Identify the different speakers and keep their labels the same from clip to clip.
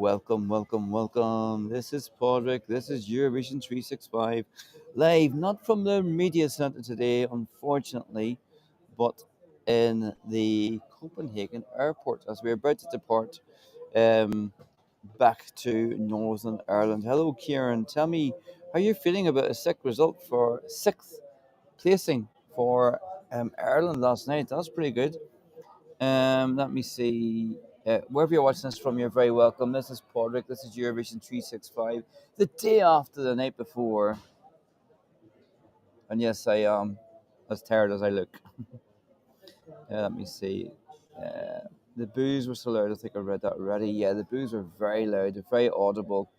Speaker 1: welcome, welcome, welcome. This is Podrick. This is Eurovision 365 live, not from the media center today, unfortunately, but in the Copenhagen airport as we're about to depart um, back to Northern Ireland. Hello, Kieran. Tell me how you're feeling about a sick result for sixth placing for Ireland last night. That's pretty good. Let me see. Wherever you're watching this from, you're very welcome. This is Podrick. This is Eurovision 365. The day after the night before. And yes, I am as tired as I look. Let me see. Uh, the boos were so loud. I think I read that already. Yeah, the boos were very loud, very audible.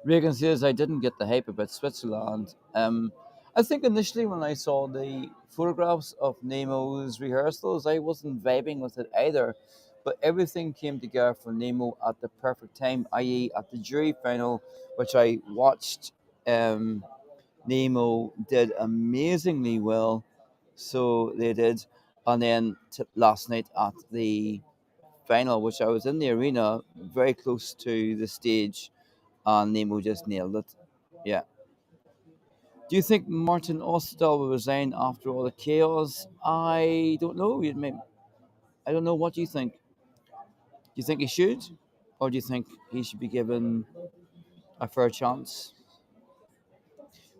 Speaker 1: Reagan says I didn't get the hype about Switzerland. I think initially when I saw the photographs of Nemo's rehearsals, I wasn't vibing with it either. But everything came together for Nemo at the perfect time, i.e., at the jury final, which I watched. Um, Nemo did amazingly well, so they did. And then last night at the final, which I was in the arena, very close to the stage, and Nemo just nailed it. Yeah. Do you think Martin Ostadal will resign after all the chaos? I don't know. I don't know. What do you think? Do you think he should, or do you think he should be given a fair chance?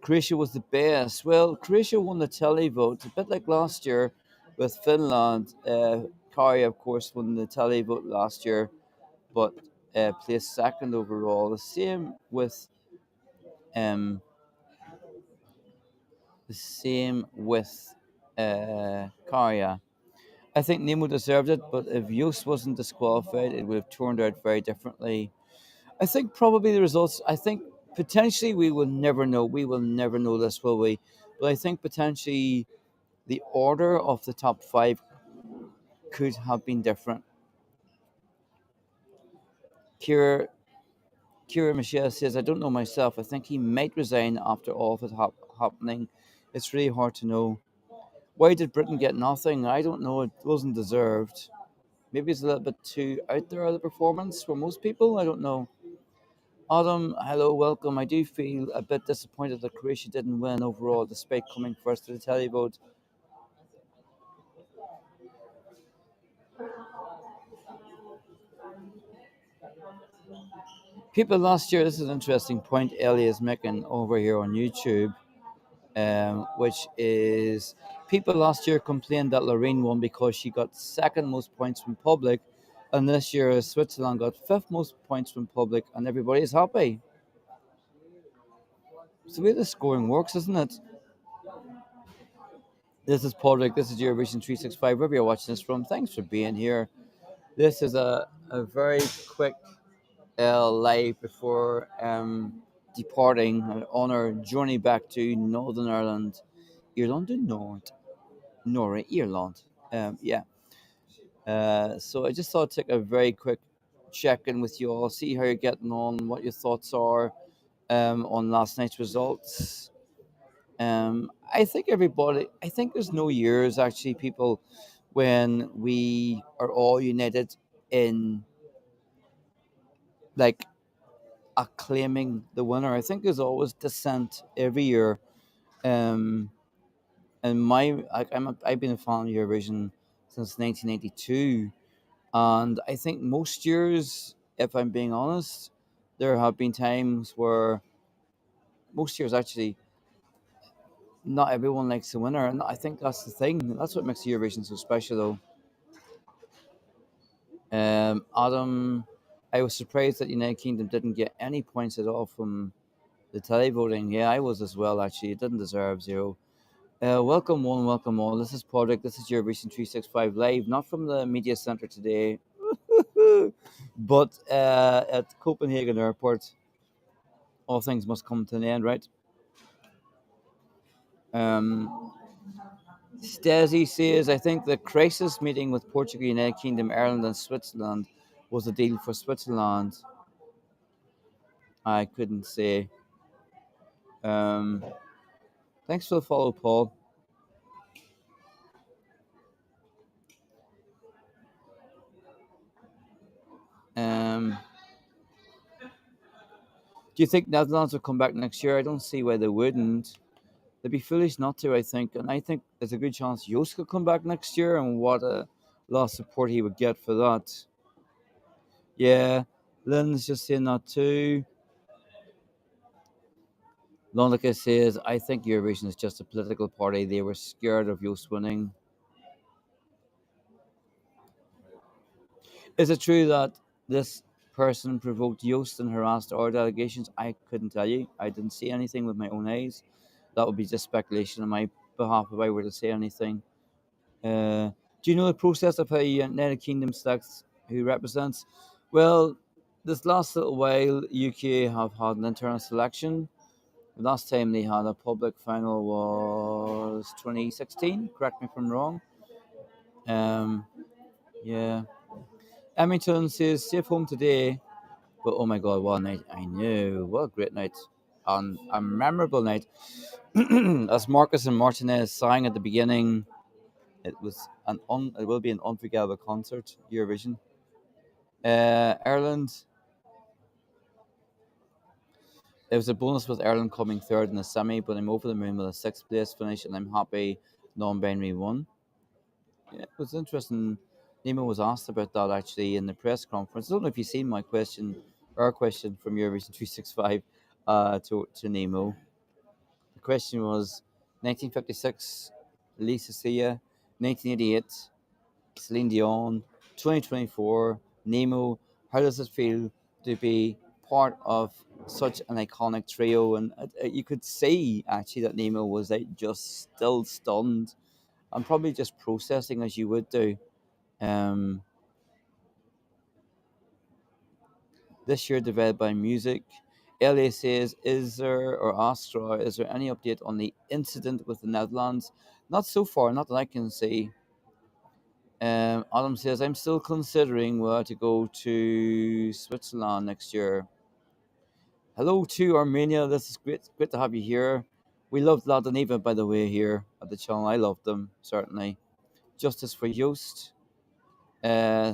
Speaker 1: Croatia was the best. Well, Croatia won the televote, a bit like last year with Finland. Kari, of course, won the televote last year, but placed second overall. Um, the same with Karya. I think Nemo deserved it, but if Yost wasn't disqualified, it would have turned out very differently. I think probably the results. I think potentially we will never know. We will never know this, will we? But I think potentially the order of the top five could have been different. Kira Kira Michelle says, I don't know myself. I think he might resign after all of it happening. It's really hard to know. Why did Britain get nothing? I don't know. It wasn't deserved. Maybe it's a little bit too out there of the performance for most people. I don't know. Autumn, hello, welcome. I do feel a bit disappointed that Croatia didn't win overall despite coming first to the televote. People last year, this is an interesting point Ellie is making over here on YouTube, which is people last year complained that Lorraine won because she got second most points from public, and this year Switzerland got fifth most points from public, and everybody is happy. It's the way the scoring works, isn't it? This is Patrick. This is Eurovision 365. Wherever you're watching this from, thanks for being here. This is a very quick live before departing on our journey back to Northern Ireland, Ireland to North, Norway, Ireland. Yeah. So I just thought I'd take a very quick check in with you all, see how you're getting on, what your thoughts are on last night's results. I think there's no years actually, people, when we are all united in like acclaiming the winner. I think there's always dissent every year. Um, and I've been a fan of Eurovision since 1992, and I think most years, if I'm being honest, there have been times where most years actually not everyone likes the winner, and I think that's the thing. That's what makes Eurovision so special, though. Adam, I was surprised that United Kingdom didn't get any points at all from the televoting. Yeah, I was as well. Actually, it didn't deserve zero. Welcome one, welcome all. This is Podrick. This is Eurovision 365 live, not from the media center today, but at Copenhagen Airport. All things must come to an end, right? Um, Stasi says, I think the crisis meeting with Portugal, United Kingdom, Ireland, and Switzerland was a deal for Switzerland. I couldn't say. Um, Thanks for the follow, Paul. Um, Do you think Netherlands will come back next year? I don't see why they wouldn't. They'd be foolish not to, I think. And I think there's a good chance Joost could come back next year, and what a lot of support he would get for that. Yeah, Lynn's just saying that too. Lonica says, I think Eurovision is just a political party. They were scared of Joost winning. Is it true that this person provoked Joost and harassed our delegations? I couldn't tell you. I didn't see anything with my own eyes. That would be just speculation on my behalf if I were to say anything. Do you know the process of how United Kingdom selects who represents? Well, this last little while, UK have had an internal selection. The last time they had a public final was 2016. Correct me if I'm wrong. Um, yeah. Emmington says safe home today, but oh my god, what a night! I know, what a great night, and a memorable night. As Marcus and Martinez sang at the beginning, it will be an unforgettable concert. Eurovision. Ireland. It was a bonus with Ireland coming third in the semi, but I'm over the moon with a sixth place finish, and I'm happy non-binary won. Yeah, it was interesting. Nemo was asked about that actually in the press conference. I don't know if you've seen my question, our question from Eurovision 365 to Nemo. The question was 1956, Lisa Sia, 1988, Celine Dion, 2024, Nemo. How does it feel to be part of such an iconic trio? And you could see actually that Nemo was just still stunned and probably just processing as you would do. Um, this year divided by music. LA says, is there, or Astra, is there any update on the incident with the Netherlands? Not so far, not that I can see. Adam says, I'm still considering whether to go to Switzerland next year. Hello to Armenia. This is great to have you here. We loved Lad and Eva, by the way, here at the channel. I loved them, certainly. Justice for Joost.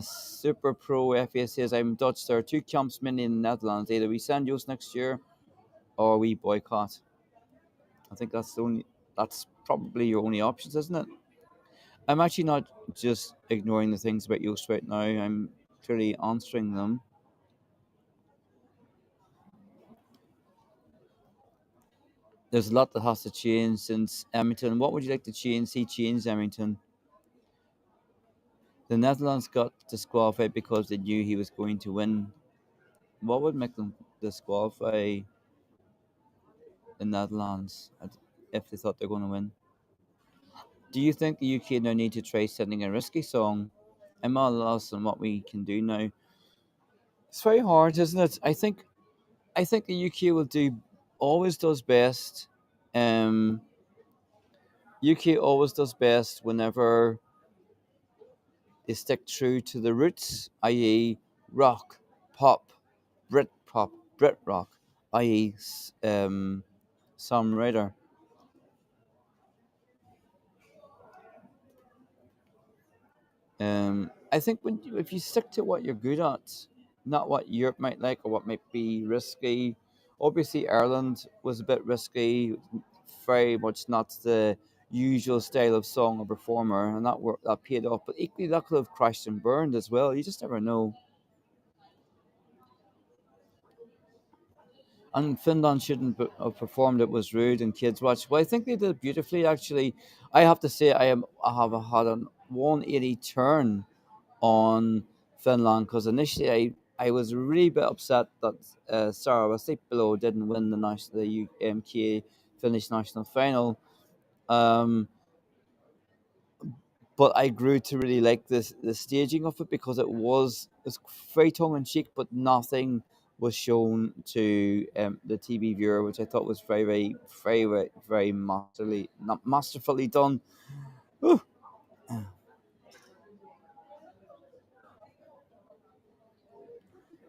Speaker 1: Super Pro FA says, I'm Dutch. There are two camps many in the Netherlands. Either we send Joost next year or we boycott. I think that's probably your only options, isn't it? I'm actually not just ignoring the things about Joost right now. I'm clearly answering them. There's a lot that has to change since Emmington. What would you like to see change, Emmington? The Netherlands got disqualified because they knew he was going to win. What would make them disqualify the Netherlands if they thought they're going to win? Do you think the UK now need to try sending a risky song? I'm all lost on what we can do now. It's very hard, isn't it? I think the UK will do always does best. Um, UK always does best whenever they stick true to the roots, i.e., rock, pop, Brit pop, Brit rock, i.e., songwriter. I think if you stick to what you're good at, not what Europe might like or what might be risky. Obviously, Ireland was a bit risky, very much not the usual style of song or performer, and that paid off. But equally, that could have crashed and burned as well. You just never know. And Finland shouldn't have performed. It was rude and kids watch. Well, I think they did beautifully. Actually, I have to say I have had a 180 turn on Finland because initially I was really bit upset that Sarah was below didn't win the UMK Finnish national final. Um, but I grew to really like the staging of it because it's very tongue in cheek, but nothing was shown to the TV viewer, which I thought was very masterfully done. Whew.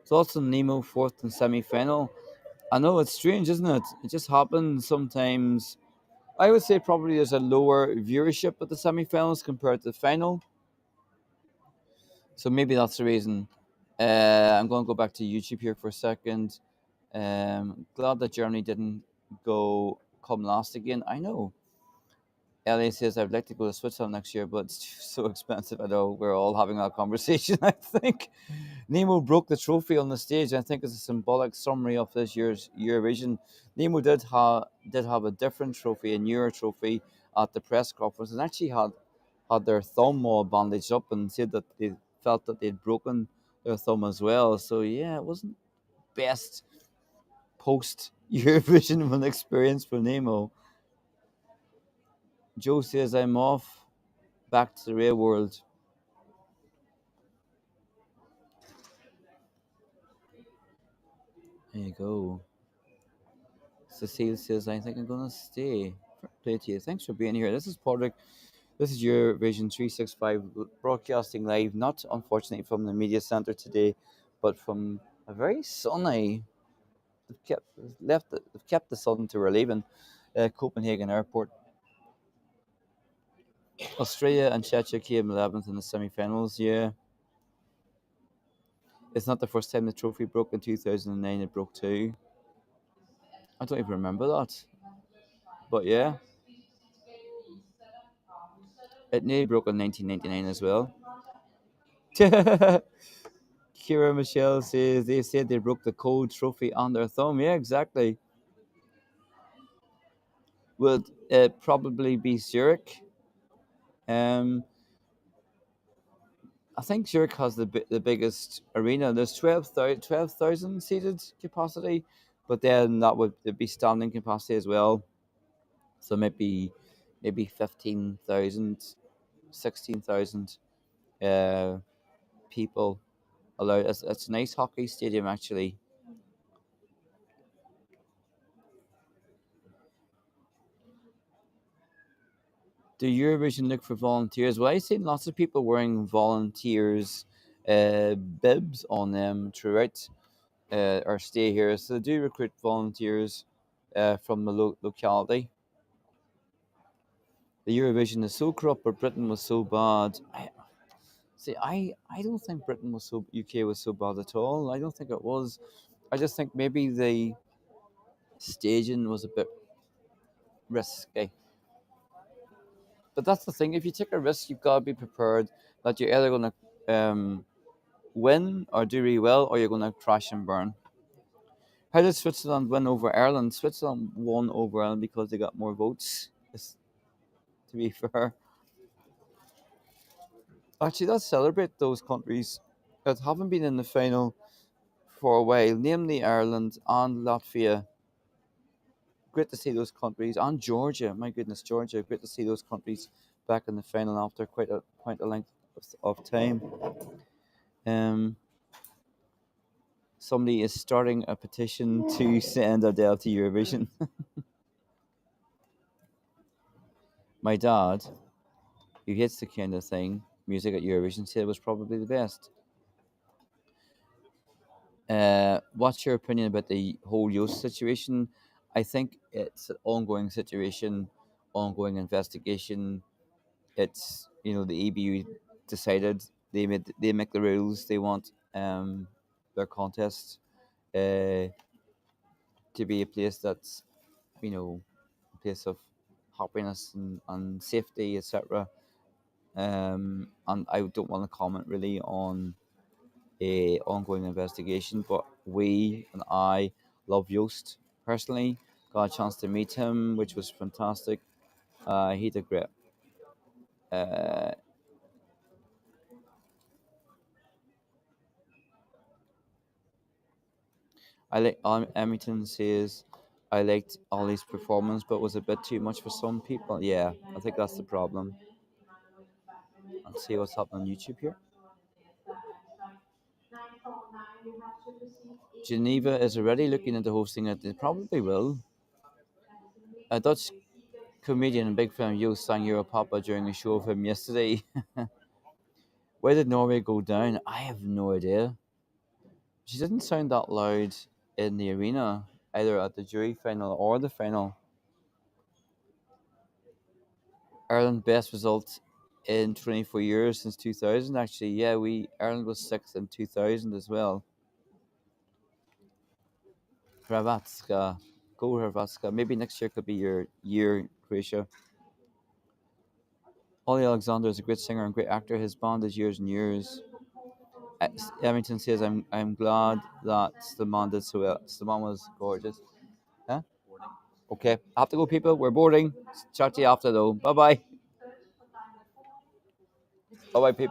Speaker 1: Thoughts on Nemo fourth and semi final? I know it's strange, isn't it? It just happens sometimes. I would say probably there's a lower viewership at the semi-finals compared to the final, so maybe that's the reason. I'm going to go back to YouTube here for a second. Glad that Germany didn't go come last again. I know. Ellie says I'd like to go to Switzerland next year, but it's so expensive. I know we're all having that conversation. I think Nemo broke the trophy on the stage. I think it's a symbolic summary of this year's Eurovision. Nemo did have a different trophy, a newer trophy, at the press conference, and actually had their thumb all bandaged up and said that they felt that they'd broken their thumb as well. So yeah, it wasn't best post Eurovision experience for Nemo. Joe says I'm off back to the real world. There you go. Cecile says I think I'm gonna stay. Fair play to you. Thanks for being here. This is Patrick. This is your Vision 365 broadcasting live, not unfortunately from the media center today, but from a very sunny. They've kept they've kept the sun to we're leaving. Copenhagen Airport. Australia and Czechia came 11th in the semi-finals. Yeah, it's not the first time the trophy broke. In 2009, it broke too. I don't even remember that, but yeah, it nearly broke in 1999 as well. Kira Michelle says they said they broke the cold trophy on their thumb. Yeah, exactly. Would it probably be Zurich? Um, I think Zurich has the biggest arena. There's 12,000 seated capacity, but then that would there'd be standing capacity as well. So maybe 15,000, 16,000 uh, people allowed. It's a nice hockey stadium actually. Do Eurovision look for volunteers? Well, I've seen lots of people wearing volunteers bibs on them throughout our stay here. So they do recruit volunteers from the locality. The Eurovision is so corrupt, but Britain was so bad. I don't think Britain was so UK was so bad at all. I don't think it was. I just think maybe the staging was a bit risky. But that's the thing. If you take a risk, you've got to be prepared that you're either going to win or do really well, or you're going to crash and burn. How did Switzerland win over Ireland? Switzerland won over Ireland because they got more votes. To be fair, actually, let's celebrate those countries that haven't been in the final for a while, namely Ireland and Latvia. Great to see those countries, and Georgia. My goodness, Georgia! Great to see those countries back in the final after quite a length of time. Um, Somebody is starting a petition to send Adele to Eurovision. My dad, who hates the kind of thing, music at Eurovision, said it was probably the best. What's your opinion about the whole Yoast situation? I think it's an ongoing situation, ongoing investigation. It's the EBU decided they make the rules. They want their contest uh, to be a place that's a place of happiness and safety, etc. And I don't want to comment really on a ongoing investigation, but we and I love Yost personally. Got a chance to meet him, which was fantastic. He did great. Uh, I like Emmington says I liked Ollie's performance, but was a bit too much for some people. Yeah, I think that's the problem. Let's see what's happening on YouTube here. Geneva is already looking into hosting it. They probably will. A Dutch comedian and big fan of you sang Europapa during a show of him yesterday. Where did Norway go down? I have no idea. She didn't sound that loud in the arena, either at the jury final or the final. Ireland best result in 24 years since 2000. Actually, yeah, we Ireland was sixth in 2000 as well. Hrvatska. Go Hrvatska. Maybe next year could be your year, Croatia. Ollie Alexander is a great singer and great actor. His band is years and years. Emmington says, I'm glad that Slimane did so well. Slimane was gorgeous. Huh? Okay. I have to go, people. We're boarding. Chat to you after, though. Bye bye. Bye bye, people.